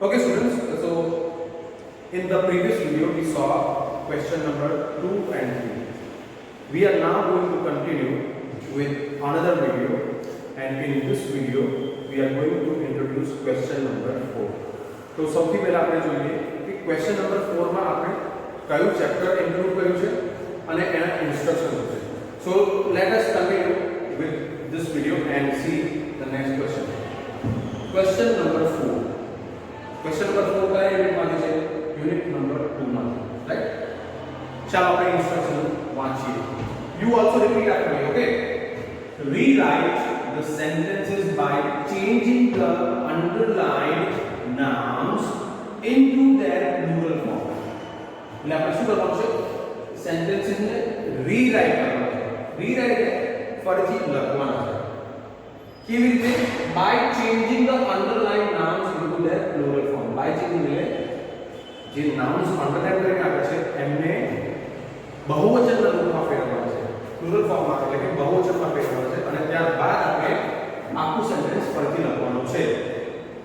Okay, students. So in the previous video we saw question number 2 and 3. We are now going to continue with another video, and in this video we are going to introduce question number 4. तो સૌથી પહેલા આપણે જોઈએ કે question number 4 માં આપણે કયું chapter include કર્યું છે અને એના ઇન્સ્ટ્રક્શન્સ છે. So let us continue with this video and see the next question. Question number 4. Question number 4 કયા યુનિટ માંથી છે? યુનિટ નંબર 2 માંથી, રાઈટ? ચાલો આપણે ઇન્સ્ટ્રક્શન વાંચીએ. You also repeat after me, okay? Rewrite the sentences by changing the underlined nouns into their plural form. એટલે આપણે શું કરવાનું છે? સેન્ટેન્સીસ ને રીરાઇટ કરવાના છે. રીરાઇટ ફરીથી લખવાના છે. કેવી રીતે? by changing the underlined nouns into their plural form. by changing એટલે જે nouns underline કરીને આપે છે એમને બહુવચનના રૂપમાં ફેરવવાના છે. પ્લુરલ ફોર્મમાં એટલે કે બહુવચનમાં ફેરવવાના છે અને ત્યારબાદ આપણે આખું સેન્ટેન્સ ફરીથી લખવાનું છે.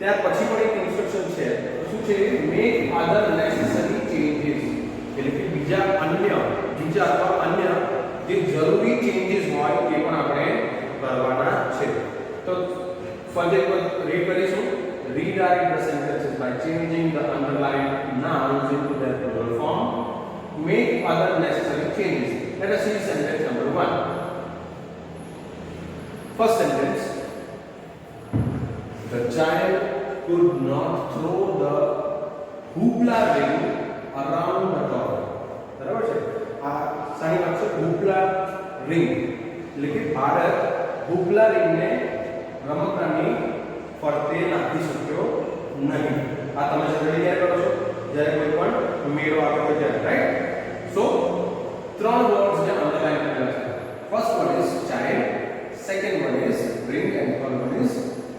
ત્યાર પછી પણ એક ઇન્સ્ટ્રક્શન છે. શું છે? Make other necessary changes. એટલે કે બીજા અથવા અન્ય જે જરૂરી ચેન્જીસ હોય તે પણ આપણે કરવાના છે. તો ફર્ધર એક વખત રીડ કરીશું. Rewrite the sentences by changing the underlined nouns into their plural form. Make other necessary changes. Let us see sentence number 1. First sentence. The child could not throw the hoopla ring around the toy. બરાબર છે? આ સારી વાત છે. hoopla ring એટલે કે બાળક hoopla ring ને રમકડાની ફરતે નાખી શક્યો નહીં. આ તમે જનરલી ક્યારે કરો છો? જ્યારે કોઈ પણ મેળો આવે તો ત્યારે, રાઈટ? સો ત્રણ વર્ડ્સ જે અંડરલાઈન કરેલા છે. First one is child, second one is ring and third one is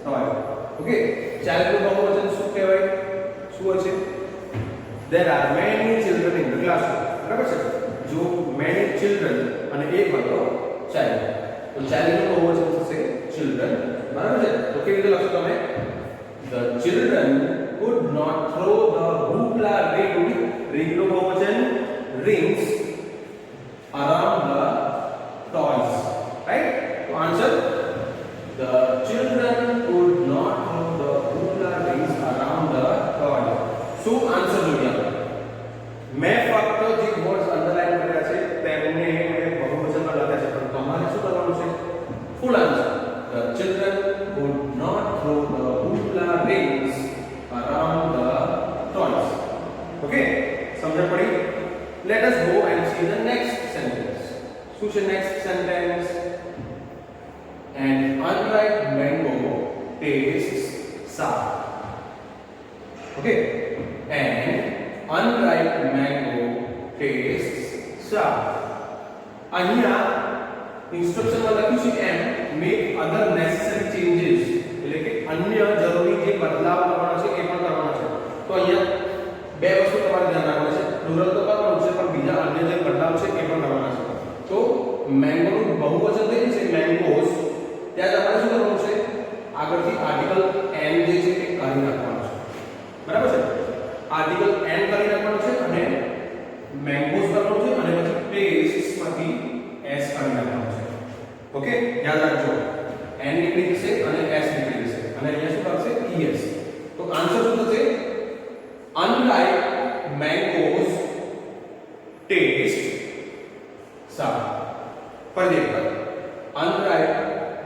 toy. Okay, child નું બહુવચન શું કહેવાય? શું હોય છે? There are many children in the classroom. બરાબર છે? જો many children અને એક હતો child, તો child નું બહુવચન થશે children. બરાબર છે? તો કેવી રીતે લખશો તમે? The children could not throw the hoopla ring. ring નું બહુવચન rings around the toys. Right? So answer, the children could not throw the hoopla rings around the toys. So answer જોઈએ આપણે. મેં ફક્ત જે વર્ડ્સ અંડરલાઈન કર્યા છે તેમને મેં બહુવચનમાં લખ્યા છે, પણ તમારે શું કરવાનું છે? ફૂલ answer. The children could not throw the hoopla rings around the toys. Okay? સમજ પડી? Let us go and see the next sentence. શું છે next sentence? An unripe mango tastes sour. Okay? An unripe mango tastes sour. અહીંયા ઇન્સ્ટ્રક્શનમાં લખ્યું છે એમ make other necessary changes. એટલે કે અન્ય જરૂરી જે બદલાવ કરવાના છે એ પણ કરવાના છે. તો અહીંયા બે વસ્તુ તમારે ધ્યાન રાખવાની છે. પ્લુરલ તો કરવાનું છે, પણ બીજા અન્ય જે બદલાવ છે એ પણ કરવાના છે. તો મેંગો નું બહુવચન થઈ છે મેંગોસ, ત્યાં તમારે શું કરવાનું છે? આગળથી આર્ટિકલ n જે છે એ કાઢી નાખવાનું છે. બરાબર છે? આર્ટિકલ n કાઢી નાખવાનું છે અને મેંગોસ કરવાનું છે અને પછી ટેસ્ટ માંથી s કાઢી નાખવાનું છે. ઓકે, યાદ રાખજો. n નીકળી જશે અને s નીકળી જશે અને અહીંયા શું આવશે? es. તો આન્સર શું થશે? unripe mangoes taste sour. ફરી એકવાર. unripe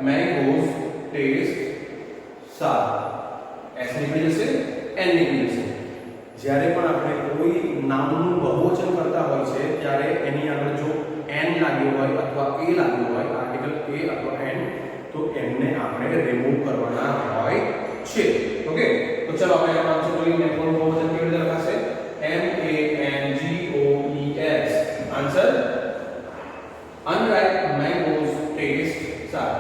mangoes taste sour. s નીકળી જશે, n નીકળી જશે. જ્યારે પણ આપણે કોઈ નામનું બહુવચન કરતા હોય છે ત્યારે એની આગળ જો n લાગ્યો હોય અથવા a લાગ્યો હોય, આર્ટિકલ a અથવા n, તો એમને આપણે રિમૂવ કરવાના હોય છે. ઓકે, તો ચલો આપણે આ આન્સર જોઈએ. મેંગોનું બહુવચન કેવી રીતે લખાશે? mangoes. Answer unripe mangoes taste sour.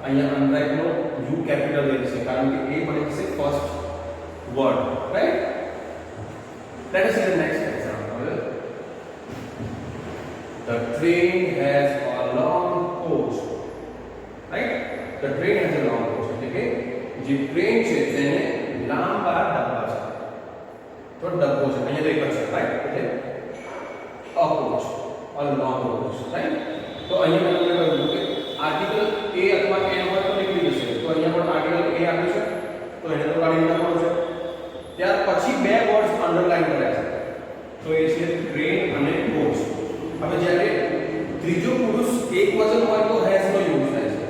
અહીંયા unripe નો u કેપિટલ લેશે કારણ કે a બની જશે first word, right? Let us see the next example. The train has a long coach. Right? The train has a long coach. Okay? જે train છે તેને લાંબા ડબ્બા છે. તો અહીંયા મેં તમને કહ્યું કે આર્ટિકલ એ અથવા એન હોય તો નીકળી જશે, તો અહીંયા પણ આર્ટિકલ એ આપ્યું છે તો એને તો કાઢી નાખવાનું છે. ત્યાર પછી બે વર્ડ્સ અંડરલાઈન કર્યા છે, તો એ છે ટ્રેન અને કોચ. હવે જ્યારે ત્રીજો પુરુષ એકવચન હોય તો હેઝ નો યુઝ થાય છે,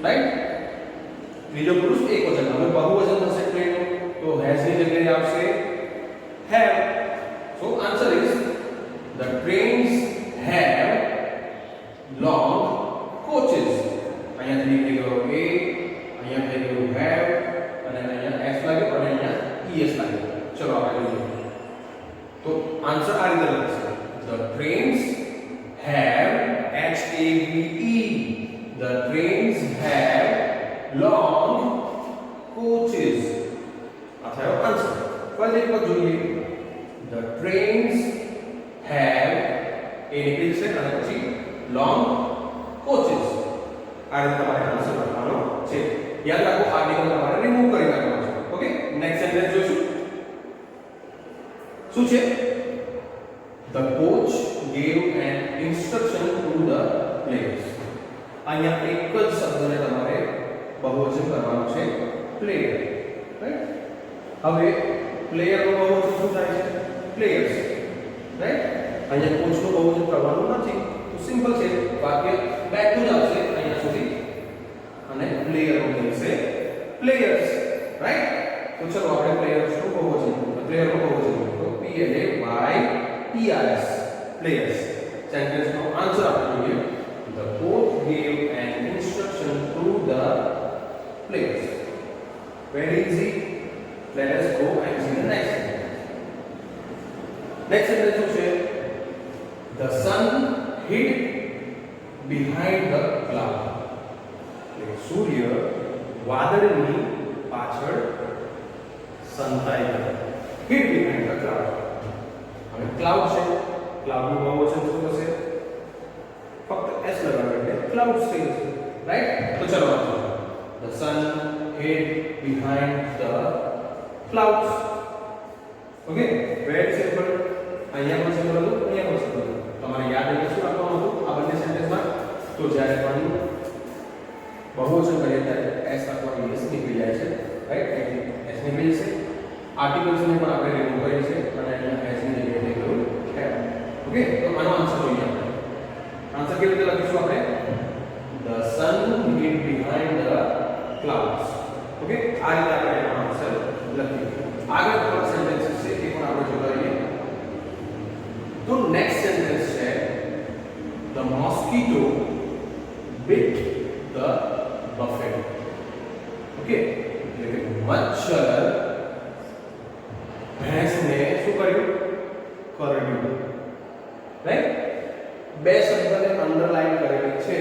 રાઈટ? ત્રીજો પુરુષ એકવચન, હવે બહુવચન થશે ટ્રેન તો હેઝ ની જગ્યાએ આવશે have. So answer is the trains have long coaches. અહીંયા થઈ ગયો a, અહીંયા થઈ ગયું have અને અહીંયા s લાગ્યો અને અહીંયા es લાગ્યો. ચલો આપણે જોઈએ. તો આન્સર આ રીતે લખશે the trains have h a v e, the trains have long coaches. આ થયો આન્સર. ફરી એક વખત જોઈએ. The trains have a નીકળી છે અને પછી long coaches. આ રીતે તમારે આન્સર લખવાનો છે. યાદ રાખો આર્ટિકલ તમારે રિમૂવ કરી નાખવાનો છે. ઓકે, નેક્સ્ટ સેન્ટેન્સ જોઈશું. શું છે? The coach gave an instruction to the players. અહીંયા એક જ શબ્દને તમારે બહુવચન કરવાનું છે, player, રાઈટ? હવે પ્લેયર નો બહુવચન શું થાય છે? Players, right? અહીંયા કોચ નું બહુવચન કરવાનું નથી, તો સિમ્પલ છે, વાક્ય બેકવર્ડ આવશે અહીંયા સુધી અને પ્લેયર નું થશે પ્લેયર્સ, રાઈટ? તો ચલો આપણે પ્લેયર્સ નું બહુવચન, પ્લેયર નું બહુવચન તો p l a y t r s, players. Sentence નો આન્સર આપણે જોઈએ. The coach gave an instruction to the players. Very easy. Let us go and see the next sentence. Next sentence શું છે? The sun hid behind the cloud. એટલે સૂર્ય વાદળની પાછળ સંતાઈ ગયો. Hid behind the cloud. હવે cloud છે, ક્લાઉડનું બહુવચન શું થશે? ફક્ત s લગાડો એટલે ક્લાઉડ્સ થઈ જશે, રાઈટ? તો ચલો વાંચો. The sun hid behind the clouds. Okay, very simple. અહીંયા પણ સિમ્પલ હતું, અહીંયા પણ સિમ્પલ હતું. તમારે યાદ રાખી શું રાખવાનું હતું આ બંને સેન્ટેન્સમાં? તો જ્યારે પણ બહુવચન કરીએ ત્યારે s અથવા es નીકળી જાય છે, રાઈટ? એટલે s નીકળી જશે. આર્ટિકલ્સ ને પણ આપણે રિમૂવ કરીએ છીએ અને અહીંયા s ની જગ્યાએ થઈ ગયું have. ઓકે, તો આનો આન્સર જોઈએ આપણે. આન્સર કેવી રીતે લખીશું આપણે? The sun hid behind the clouds. Okay, આ રીતે આપણે એનો આન્સર લખીએ. આગળ થોડા સેન્ટેન્સીસ છે એ પણ આપણે જોતા રહીએ. તો નેક્સ્ટ સેન્ટેન્સ છે the mosquito bit the buffalo. Okay, એટલે કે મચ્છર ભેંસને શું કર્યું? કરડ્યું, રાઈટ? બે શબ્દને અંડરલાઈન કરેલી છે,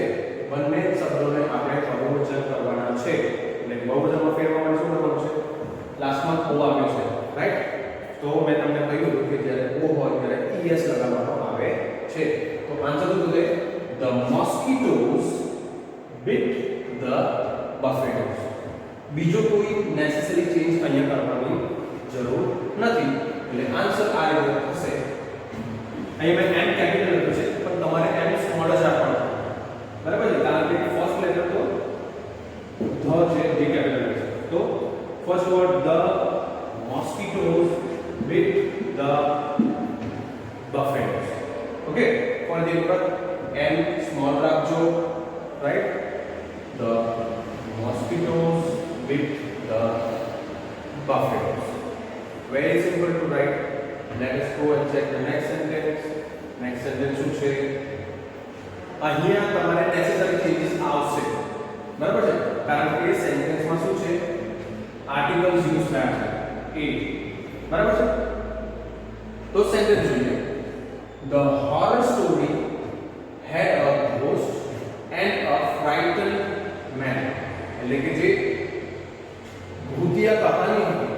બંને શબ્દોને આપણે બહુવચન કરવાના છે. એટલે બહુવચનમાં ફેરવવા માટે શું કરવાનું છે? લાસ્ટમાં ઓ આવ્યો છે, રાઈટ? તો મેં તમને કહ્યું કે જ્યારે ઓ હોય ત્યારે es લગાવવામાં આવે છે. તો આન્સર શું થશે? The mosquitoes bit the buffaloes. બીજો કોઈ નેસેસરી ચેન્જ અહીંયા કરવાની જરૂર નથી. એટલે આન્સર આ રીતે થશે. અહીંયા મેં m કેપિટલ લખ્યું છે પણ તમારે m સ્મોલ જ રાખવાનું, બરાબર છે? કારણ કે ફર્સ્ટ લેટર તો ધ છે, જે કેપિટલ છે. તો first word the mosquitoes bit the buffaloes. Okay, for the ઉપર m સ્મોલ રાખજો, right? The mosquitoes bit the buffaloes. Very simple to write. Let us go and check the next sentence. Next sentence શું છે? અહીંયા તમારે necessary changes આવશે, બરાબર છે? કારણ કે સેન્ટેન્સમાં શું છે? આર્ટિકલ્સ યુઝ થયા છે, a, બરાબર છે? તો સેન્ટેન્સ જોઈએ. The horror story had a ghost and a frightened man. એટલે કે જે ભૂતિયા કહાની હતી,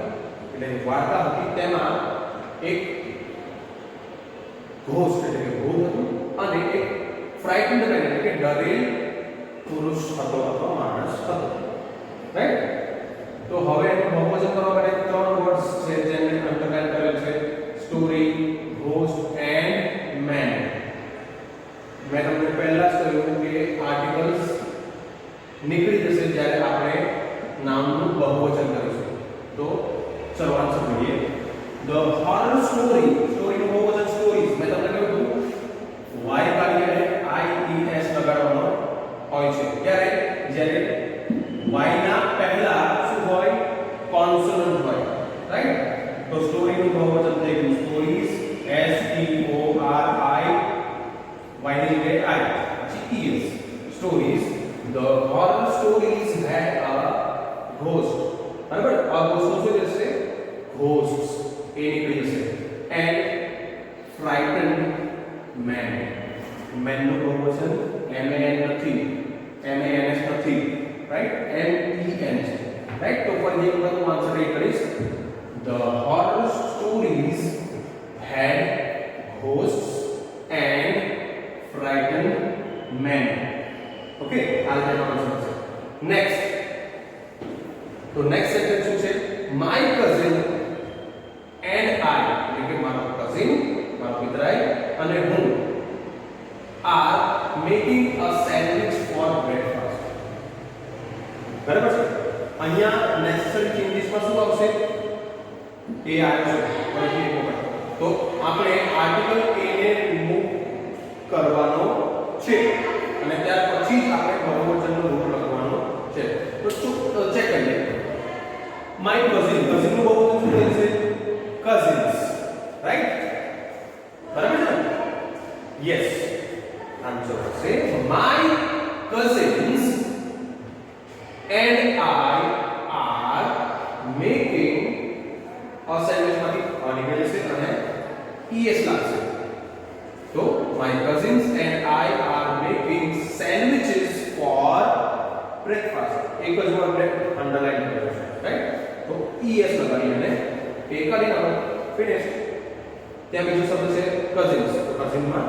એટલે વાર્તા હતી, તેમાં એક ઘોસ્ટ એટલે કે ભૂત હતું અને એક ફ્રાઇટન્ડ મેન એટલે કે ડરેલ પુરુષ હતો અથવા માણસ હતો, રાઈટ? તો હવે બહુવચન કરવા માટે ત્રણ વર્ડ્સ છે જેને અંડરલાઈન કરેલ છે: સ્ટોરી, ઘોસ્ટ એન્ડ મેન. મેં તમને चलो आंसर જોઈએ ધ હોરર સ્ટોરી નું બહુવચન સ્ટોરીઝ મેં તમને કહ્યું y કાઢી અને i e s લગાડવાનો હોય છે ક્યારે જ્યારે y ના પહેલા શું હોય કોન્સોનન્ટ હોય રાઈટ તો સ્ટોરી નું બહુવચન થઈ ગયું stories s t o r i y ની જગ્યાએ i e s stories the horror stories had a ghost बराबर a ghost શું થશે ghosts એ નીકળી જશે and frightened man man નું બહુવચન m a n નથી m a n s નથી રાઈટ m e n છે રાઈટ તો ફરી એક વખત હું આન્સર એ કરીશ the horror stories had ghosts and frightened men okay આ રીતે આન્સર છે નેક્સ્ટ તો નેક્સ્ટ સેન્ટેન્સ શું છે my cousin and I એટલે કે મારો કઝિન મારો મિત્રાઈ અને હું are making a sandwich for breakfast બરાબર છે અહીંયા નેસેસરી ચેન્જીસ માં શું આવશે એ આવ્યો છે ફરીથી એક વખત તો આપણે આર્ટિકલ a ને રિમૂવ કરવાનો છે અને ત્યાર પછી જ આપણે બહુવચનનો રૂપ લખવાનો છે તો ચેક કરીએ my cousin cousin નું બહુવચન શું થશે cousins right બરાબર છે yes આન્સર હશે my cousins and I are making a sandwich માંથી નીકળે છે અને es લાગશે તો my cousins and I are making sandwiches for breakfast એક જ વર્ડ અંડરલાઈન કર્યો છે રાઈટ તો es લગાવી અને એ કરી નાખો ફિનિશ ત્યાં બીજો શબ્દ છે cousins તો cousin માં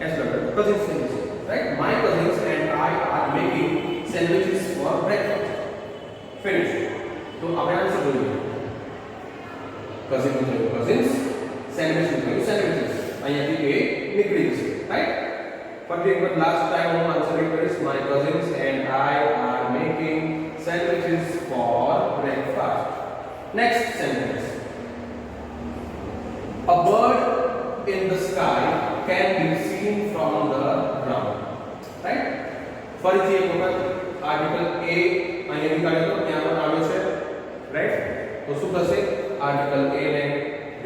s લગાડો cousins sandwiches right my cousins and I are making sandwiches for breakfast finish તો આપણે આન્સર જોઈએ cousin નું થયું cousins sandwich નું થયું sandwiches અહીંયાથી એ નીકળી જશે રાઈટ ફરી એક વખત લાસ્ટ ટાઈમ હું આન્સર કરીશ my cousins and I are making sandwiches for breakfast next sentence a bird in the sky can be seen from the ground right ફરીથી એક વખત આર્ટિકલ a અહીંયા નીકાળ્યો તો ત્યાં પણ આવ્યો છે રાઈટ તો શું થશે આર્ટિકલ a ને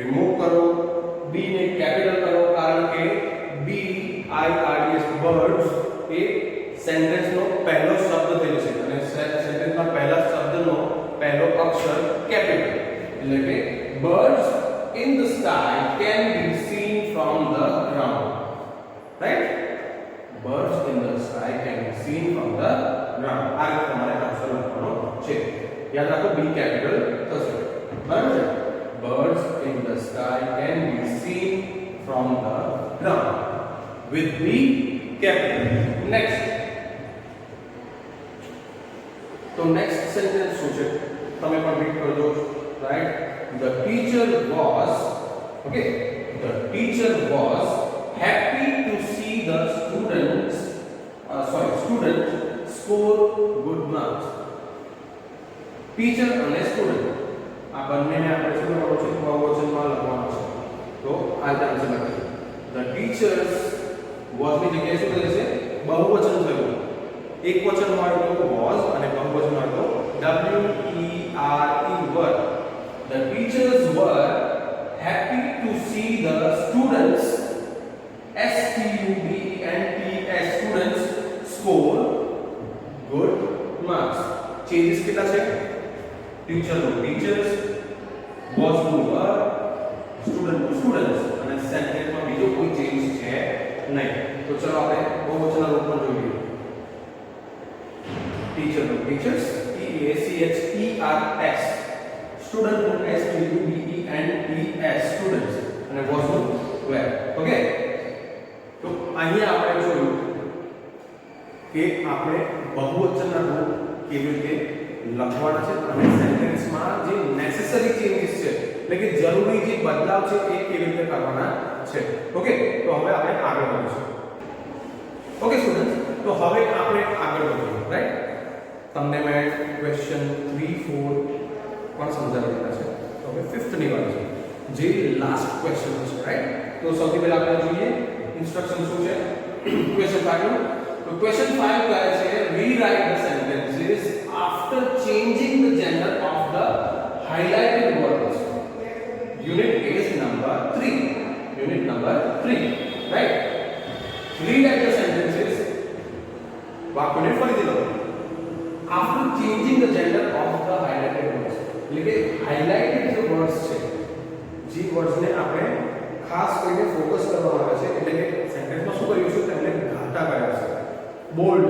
રિમૂવ કરો b ને કેપિટલ કરો કારણ કે b i r d s birds એ સેન્ટેન્સ નો પહેલો શબ્દ થયેલો છે અને સેન્ટેન્સ માં પહેલા શબ્દનો પહેલો અક્ષર કેપિટલ એટલે કે birds in the sky can be seen from the ground right birds in the sky can be seen from the ground આ રીતે તમારે આન્સર લખવાનો છે યાદ રાખો b કેપિટલ થશે બરાબર છે birds in the sky can be seen from the ground with b capital next તો નેક્સ્ટ સેન્ટેન્સ શું છે તમે પણ રીડ કરજો right the teacher was happy to see the student score good marks teacher અને સ્ટુડન્ટ આ બંનેને આપણે શું કરવાનું છે બહુવચનમાં લખવાનું છે તો આ રીતે આન્સર લખીએ the teachers was ની જગ્યાએ શું થશે બહુવચન થયું એક વચન હોય તો was અને બહુવચન હોય તો w e r e were the teachers were happy to see the students s t u d e n t s students score good marks changes કેટલા છે ટીચર નો ટીચર્સ was નું were student નું students અને sentence માં બીજો કોઈ change છે નહીં તો ચલો આપણે બહુવચનના રૂપમાં જોઈએ ટીચર નું teachers t a c h e r s student નું s t u d e n t s students અને was નું were ઓકે તો અહીંયા આપણે જોયું કે આપણે બહુવચનના રૂપ કેવી રીતે લખવાના છે અને સેન્ટેન્સમાં જે નેસેસરી ચેન્જીસ છે એટલે કે જરૂરી જે બદલાવ છે એ કેવી રીતે કરવાના છે ઓકે તો હવે આપણે આગળ વધીશું ઓકે સ્ટુડન્ટ્સ તો હવે આપણે આગળ વધીએ રાઈટ તમને મેં ક્વેશ્ચન 3 4 પણ સમજાવી દીધા છે ની વાત છે જે લાસ્ટ ક્વેશ્ચન છે રાઈટ તો સૌથી પહેલા આપણે જોઈએ ઇન્સ્ટ્રક્શન શું છે ક્વેશ્ચન 5 નું તો ક્વેશ્ચન 5 કહે છે rewrite the sentences after changing the gender of the highlighted words unit is number 3 right rewrite the sentences વાક્યોને ફરીથી લખો after changing the gender of the highlighted words એટલે કે highlighted જે words છે જે words ને આપણે ખાસ કરીને ફોકસ કરવામાં આવે છે એટલે કે સેન્ટેન્સમાં શું કર્યું છે તેમને ઘાટા કર્યા છે બોલ્ડ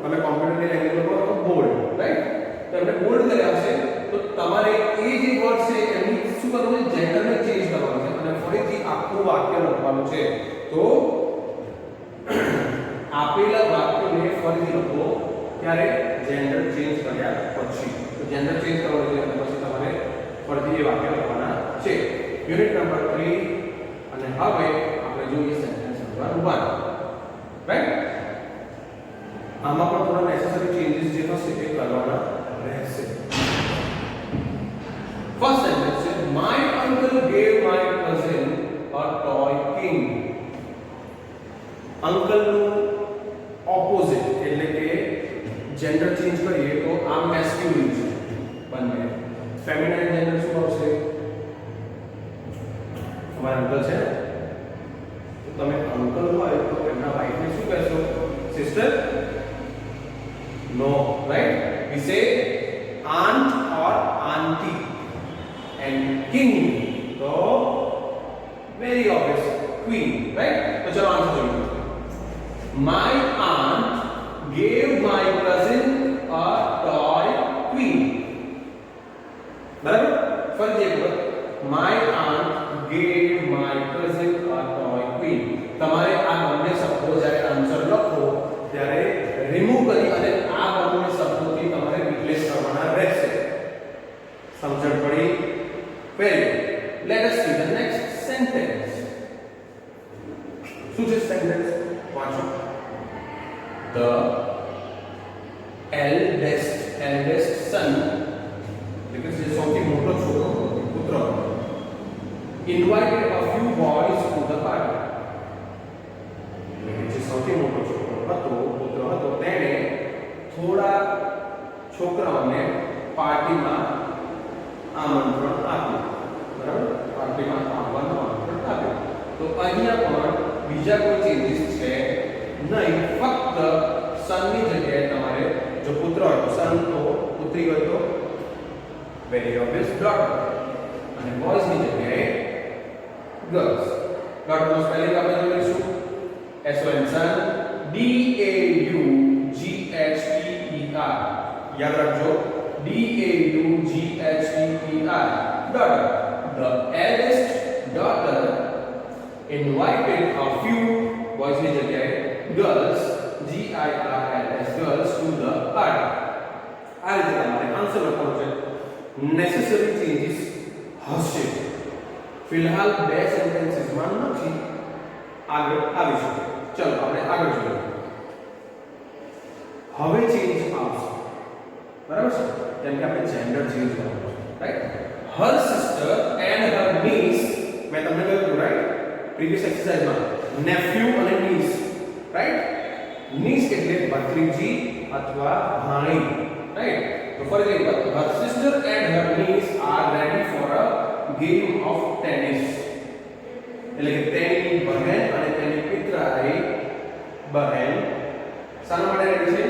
તમે કોમ્પ્યુટરની લેંગ્વેજમાં કહો બોલ્ડ રાઈટ તો આપણે બોલ્ડ કર્યા છે તો તમારે એ જે વર્ડ છે એની શું કરવાનું છે જેન્ડરને ચેન્જ કરવાનું છે અને ફરીથી આખું વાક્ય લખવાનું છે તો આપેલા વાક્યને ફરીથી લખો ત્યારે જેન્ડર ચેન્જ કર્યા પછી તો જેન્ડર ચેન્જ કરવાનું છે અને પછી તમારે ફરીથી એ વાક્ય લખવાના છે યુનિટ નંબર 3 અને હવે આપણે જોઈએ સેન્ટેન્સ નંબર 1 રાઈટ આમાં પણ થોડા નેસેસરી ચેન્જીસ જે થશે તે કરવાના રહેશે ફર્સ્ટ સેન્ટેન્સ છે my uncle gave my cousin a toy king uncle નું ઓપોઝિટ એટલે કે જેન્ડર ચેન્જ કરીએ તો આ મેસ્ક્યુલિન છે બંને ફેમિનાઇન જેન્ડર શું આવશે તમારા અંકલ છે તો તમે અંકલ હોય તો એમના વાઇફને શું કહેશો સિસ્ટર નો રાઈટ વી સે aunt or auntie and king તો very obvious queen right તો ચલો આન્સર જોઈએ my aunt gave my cousin a toy queen બરાબર ફરી એક વખત my aunt gave my cousin a toy queen તમારે આ બંને શબ્દો જ્યારે આન્સર લખો ત્યારે રિમૂવ કરી અને આ બંને શબ્દોથી તમારે રિપ્લેસ કરવાના રહેશે સમજણ પડી very let S see the next sentence શું છે સેન્ટેન્સ વાંચો the eldest son because જે સૌથી મોટો છોકરો પુત્ર invited a few boys to the party જે સૌથી મોટો છોકરો હતો પુત્ર હતો તેણે થોડા છોકરાઓને પાર્ટીમાં આમંત્રણ આપ્યું બરાબર પાર્ટીમાં આવવાનું આમંત્રણ આપ્યું તો અહીંયા પણ બીજા કોઈ ચેન્જીસ છે નહીં ફક્ત સનની જગ્યાએ તમારે જો પુત્ર હોય તો સન તો પુત્રી હોય તો વેરી ઓબ્વિયસ ડોટર અને બોયઝની જગ્યાએ ગર્લ્સ ડોટરનો સ્પેલિંગ આપણે જોઈશું SON સન DAUGHTER યાદ રાખજો DAUGHTER daughter the eldest daughter invited a few boys ની જગ્યાએ girls GIRLS girls to the party આ રીતે તમારે આન્સર લખવાનો છે નેસેસરી ચેન્જીસ હશે ફિલહાલ બે સેન્ટેન્સીસમાં નથી આગળ આવી શકે ચલો આપણે આગળ જોઈએ હવે ચેન્જ આવશે બરાબર છે જેમ કે આપણે જેન્ડર ચેન્જ કરવાનું છે right her sister and her niece મેં તમને કહ્યું રાઈટ પ્રીવિયસ એક્સરસાઇઝમાં nephew અને niece રાઈટ niece એટલે ભત્રીજી અથવા ભાણી રાઈટ તો ફરીથી એક વાત her sister and her niece are ready for a game of tennis એટલે કે તેની બહેન અને તેની પિતરાઈ બહેન શાના માટે રેડી છે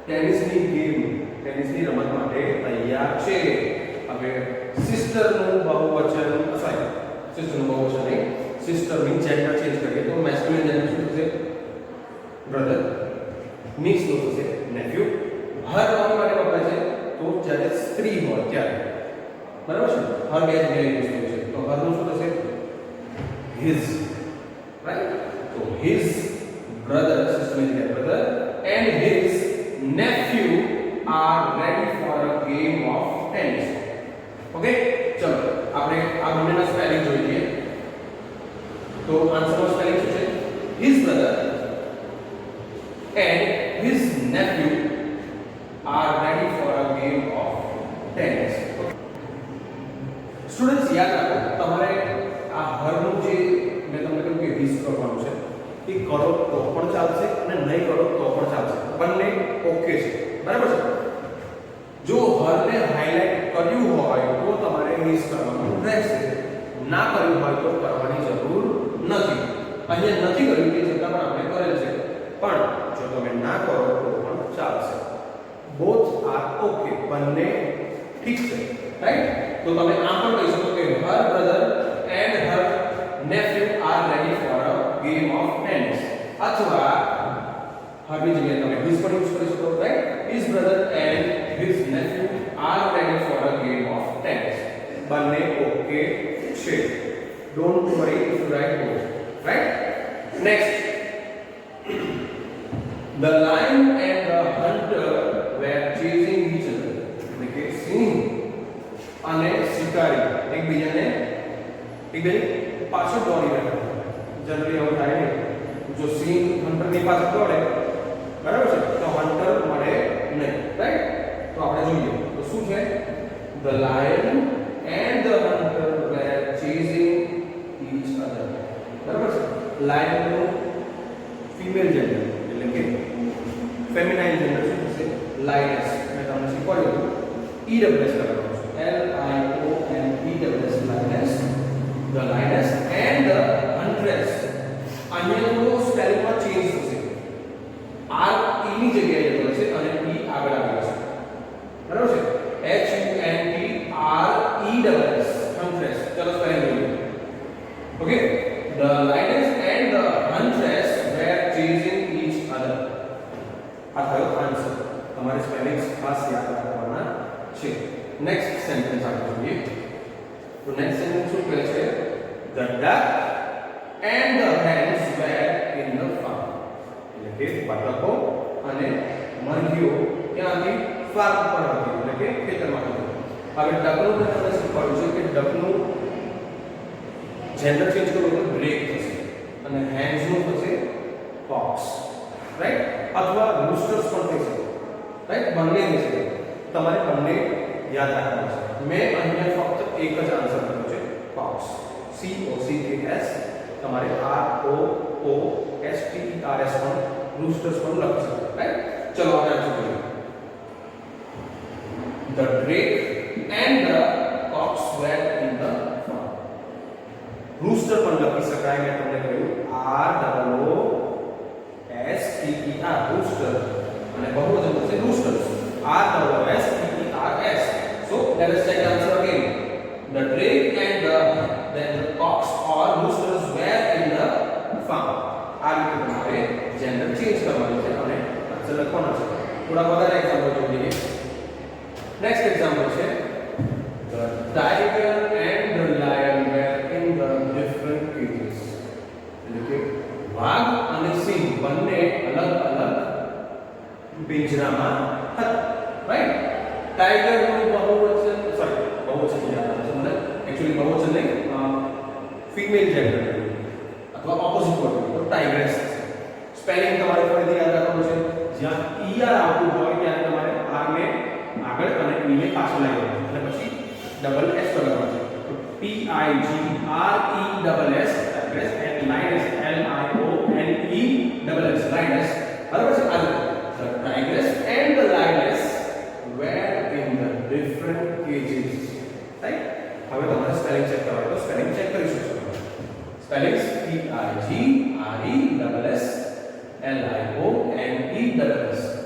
ટેનિસની ગેમ ટેનિસની રમત માટે તૈયાર છે હવે સિસ્ટરનું બહુવચન સોરી સિસ્ટરનું બહુવચન નહીં સિસ્ટરની જેન્ડર ચેન્જ કરીએ તો મેસ્ક્યુલિન જેન્ડર શું થશે બ્રધર નીસ નું થશે નેફ્યુ હર કોની માટે વપરાય છે તો જ્યારે સ્ત્રી હોય ત્યારે બરાબર છે હર બે જગ્યાએ યુઝ થયું છે તો હર નું શું થશે his right so his brother sister is their brother and his nephew are ready for a game of tennis okay ચલો આપણે આ બંનેના સ્પેલિંગ જોઈ લઈએ તો આન્સરનો સ્પેલિંગ શું છે his brother and his nephew are ready for a game of tennis students યાદ રાખો તમારે આ હરનું જે મેં તમને કહ્યું કે 20 કરવાનું છે એ કરો તો પણ ચાલશે અને નહીં કરો તો પણ ચાલશે, બંને ઓકે છે, બરાબર છે. જો હરને હાઇલાઇટ કર્યું હોય તો તમારે મિસ કરવાનું રહેશે, ના કર્યું હોય તો કરવાની જરૂર નથી. અહીંયા નથી કર્યું તે છતાં પણ આપણે કરેલ છે, પણ જો તમે ના કરો તો પણ ચાલશે. બોથ આર ઓકે, બંને ઠીક છે, રાઈટ. તો તમે આમ પણ કહી શકો કે her brother and her nephew are ready for a game of tennis, અથવા હરની જગ્યાએ તમે હિઝ પણ યુઝ કરી શકો, right. His brother and his nephew are ready for a game of tennis, બંને ઓકે છે. Don't worry if you write both, right. Next, the lion and the hunter were chasing each other. એટલે કે સિંહ અને શિકારી એકબીજાને પાછળ દોડી રહ્યા. જનરલી એવું થાય નહીં, જો સિંહ હન્ટરની પાછળ દોડે, બરાબર છે, તો હન્ટર મળે નહીં, રાઈટ. તો આપણે જોઈએ તો શું છે, the lion and the hunter were chasing each other, બરાબર છે. લાયન નું ફીમેલ જેન્ડર એટલે કે ફેમિનાઇન જેન્ડર શું થશે, લાયનેસ. મેં તમને શીખવાડ્યું હતું, EWS લગાવવાનું છે, LIONEWS, લાયનેસ. The lioness and the huntress. અહીંયા થોડો સ્પેલિંગમાં ચેન્જ થશે, R E ની જગ્યાએ જતો છે અને E આગળ આવે છે, બરાબર છે. HUNTRESS, huntress. ચલો સ્પેલિંગ જોઈએ. Okay, the lioness and the huntress were chasing each other. આ થયો આન્સર. તમારે સ્પેલિંગ્સ ખાસ યાદ રાખવાના છે. નેક્સ્ટ સેન્ટેન્સ આપણે જોઈએ. તો નેક્સ્ટ સેન્ટેન્સ શું કહે છે, the duck and the hens were in the farm. એટલે કે બતકો અને મરઘીઓ ક્યાંથી, ફાર્મ પર હતી, એટલે કે ખેતરમાં હતી. હવે ડકનું મેં તમને શીખવાડ્યું છે કે ડકનું જેન્ડર ચેન્જ કરો તો બ્રેક થશે અને હેન્સ નું થશે કોક્સ, રાઈટ. અથવા રૂસ્ટર્સ પણ થઈ શકે, રાઈટ. બંને થઈ શકે, તમારે બંને યાદ રાખવાના છે. મેં અહીંયા ફક્ત એક જ આન્સર આપ્યો છે, કોક્સ, COCKS. તમારે ROOSTERS પણ રૂસ્ટર્સ પણ લખી શકો, રાઈટ. ચલો આપણે આન્સર જોઈએ. The drake and the cocks were in the farm. Rooster પણ લખી શકાય, મેં તમને કહ્યું ROOSTER, rooster. અને બહુવચન થશે roosters, ROOSTERS. So let us check the answer again. The drake and the cocks or roosters were in the farm. આ રીતે તમારે જેન્ડર ચેન્જ કરવાનું છે અને આન્સર લખવાનો છે. થોડા વધારે એક્ઝામ્પલ જોઈએ. નેક્સ્ટ એક્ઝામ્પલ છે, the tiger and the lion were in the different cages. એટલે કે વાઘ અને સિંહ બંને અલગ અલગ પિંજરામાં હતા, રાઈટ. ટાઈગર નું બહુવચન, સોરી બહુવચન યાદ છે મને, એક્ચ્યુઅલી બહુવચન નહીં, ફીમેલ જેન્ડર અથવા ઓપોઝિટ વર્ડ તો ટાઈગ્રેસ. સ્પેલિંગ તમારે ફરીથી યાદ રાખવાનું છે, જ્યાં ER આવતું હોય ત્યારે તમારે R ને આગળ અને E ને પાછળ લાવવાનું અને પછી ડબલ S લગાવવાનું છે. તો TIGRESS, ટાઈગ્રેસ, and lioness, LIONESS, lioness, બરાબર છે. આ the tigress and the lioness were in the different cages, right. હવે તમારે સ્પેલિંગ ચેક કરવાનો તો સ્પેલિંગ ચેક કરી શકો છો. Spellings TIGRESSLIONESS,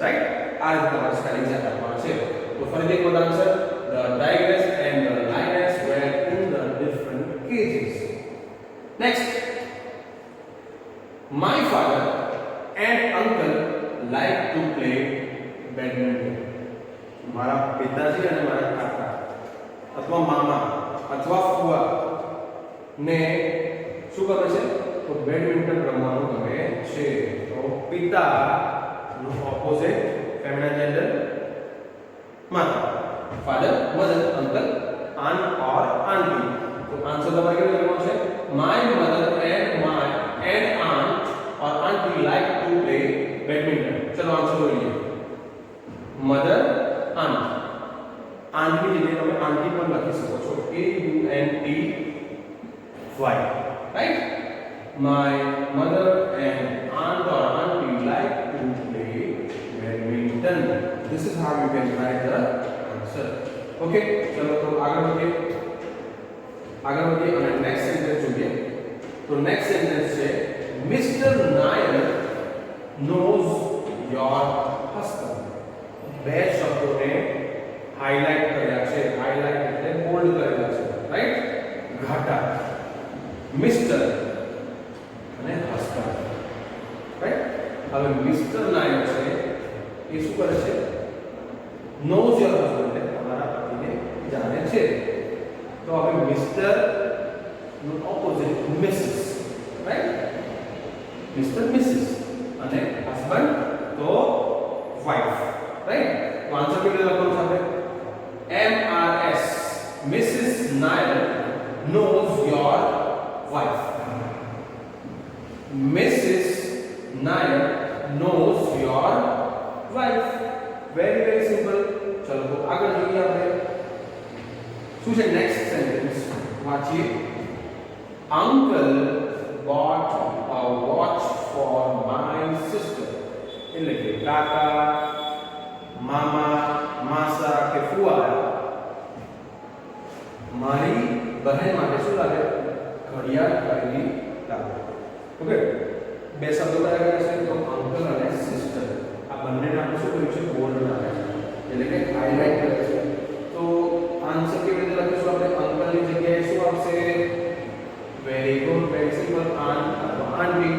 right. આ રીતે તમારે સ્પેલિંગ યાદ રાખવાનું છે. તો ફરીથી એક વખત answer, the tigress and the lioness were in the different cages. Next, my father and uncle like to play badminton. મારા પિતાજી અને મારા કાકા અથવા મામા અથવા ફુવા ને શું કરે છે, તો બેડમિન્ટન રમવાનું ગમે છે. તો પિતા નું ઓપોઝિટ ફેમિનાઇન જેન્ડર માતા, father, mother, uncle, aunt or auntie. તો આન્સર તમારે કેવું લખવાનું છે, my mother and aunt or auntie like to play badminton. ચલો આન્સર જોઈએ. Mother, aunt. આંટી ની જગ્યાએ તમે આંટી પણ લખી શકો છો, AUNT Right? My mother and aunt or auntie like to play badminton. This is how you can write the answer. Okay, चलो तो आगे बढ़िए અને next sentence જોઈએ. તો next sentence છે Mr. Nair knows your husband. બે શબ્દોને હાઇલાઇટ કર્યા છે. હાઇલાઇટ એટલે બોલ્ડ કરેલા છે. રાઈટ? ઘાટા. મિસ્ટર અને હસબન્ડ. રાઈટ? હવે મિસ્ટર નાયર છે એ શું કરે છે? knows your husband એટલે તમારા પતિને જાણે છે. તો હવે મિસ્ટર નું opposite Mrs. Right? Mister Mrs અને હસબન્ડ તો વાઇફ. રાઈટ? તો આન્સર કેવી રીતે લખવાનું છે આપણે? MRS Mrs. Nair knows your wife. Mrs. Nair knows your wife. Very simple. चलो तो आगे જોઈએ આપણે. શું છે નેક્સ્ટ સેન્ટેન્સ વાંચીએ. Uncle bought a watch for my sister. એટલે કે કાકા, મામા, માસા કે ફુવા મારી બહેન માટે શું લાવે? ઘડિયાળ ખરીદી લાવે. ઓકે, બે શબ્દો કયા છે? તો અંકલ અને સિસ્ટર. આ બંનેને આપણે શું કર્યું છે? બોલ્ડ નાખે છે, એટલે કે હાઇલાઇટ કરે છે. તો આન્સર કેવી રીતે લખીશું આપણે? અંકલની જગ્યાએ શું આવશે? Very good, very simple. Aunt અથવા આંટી.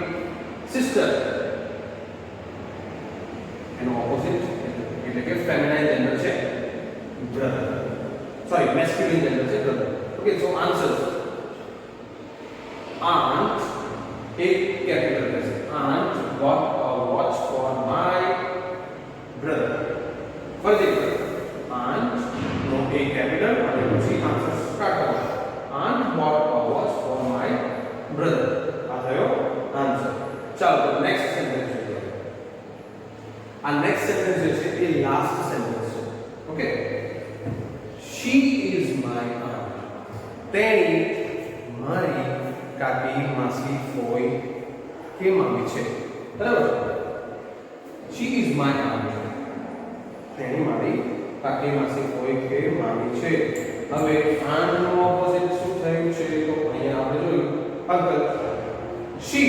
સિસ્ટર એનો ઓપોઝિટ એટલે કે ફેમિનાઇન જેન્ડર છે બ્રધર. સોરી, મેસ્ક્યુલિન જેન્ડર છે brother. Okay, so answer aunt એક કેપિટલ રહેશે. aunt bought a watch for my brother. ફરીથી aunt નો એક કેપિટલ અને પછી આન્સર સ્ટાર્ટ કરો. aunt bought a watch for my brother. આ થયો આન્સર. ચાલો તો નેક્સ્ટ સેન્ટેન્સ જોઈએ. આ નેક્સ્ટ સેન્ટેન્સ જે છે એ લાસ્ટ સેન્ટેન્સ છે. Okay, she is my aunt. તેણી મારી કાકી, માસી, ફોઈ કે મામી છે. બરાબર? she is my aunt. તેણી મારી કાકી, માસી, ફોઈ કે મામી છે. હવે aunt નો ઓપોઝિટ શું થયું છે? તો અહીંયા આપણે જોયું અંકલ. she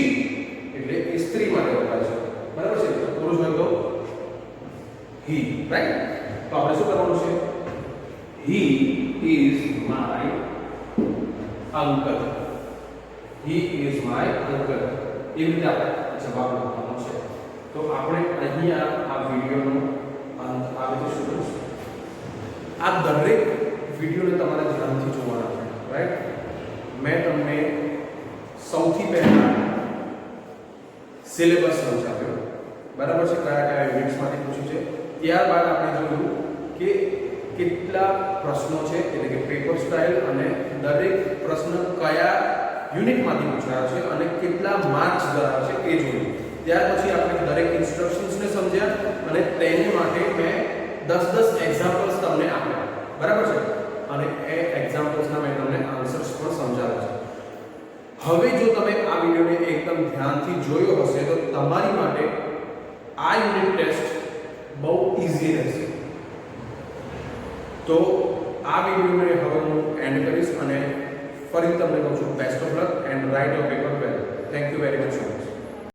એટલે એ સ્ત્રી માટે વપરાય છે. બરાબર છે? પુરુષ હોય તો he. રાઈટ? તો આપણે શું કરવાનું છે? he is my uncle. he is my uncle. એવી રીતે આપણે જવાબ લખવાનો છે. તો આપણે અહીંયા આ વિડિયોનો અંત આવે છે. શું કરીશું? આ દરેક વિડિયોને તમારે ધ્યાનથી જોવાના છે. રાઈટ? મેં તમને સૌથી પહેલા સિલેબસ સમજાવ્યો. બરાબર છે? કયા કયા યુનિટ્સમાંથી પૂછ્યું છે. ત્યારબાદ આપણે જોયું કે કેટલા પ્રશ્નો છે, એટલે કે પેપર સ્ટાઇલ અને દરેક પ્રશ્ન કયા યુનિટમાંથી પૂછાયો છે અને કેટલા માર્ક્સ ધરાવે છે એ જોયું. ત્યાર પછી આપણે દરેક ઇન્સ્ટ્રક્શન્સને સમજ્યા અને તેને માટે મેં 10 એક્ઝામ્પલ્સ તમને આપ્યા. બરાબર છે? અને એ એક્ઝામ્પલ્સના મેં તમને આન્સર્સ પણ સમજાવ્યા છે. હવે જો તમે આ વિડિયોને એકદમ ધ્યાનથી જોયો હશે તો તમારી માટે આ યુનિટ ટેસ્ટ બહુ ઈઝી રહેશે. તો આ વિડિયોને હવે હું એન્ડ કરીશ અને ફરી તમને કહું છું best of luck and write your paper well. Thank you very much.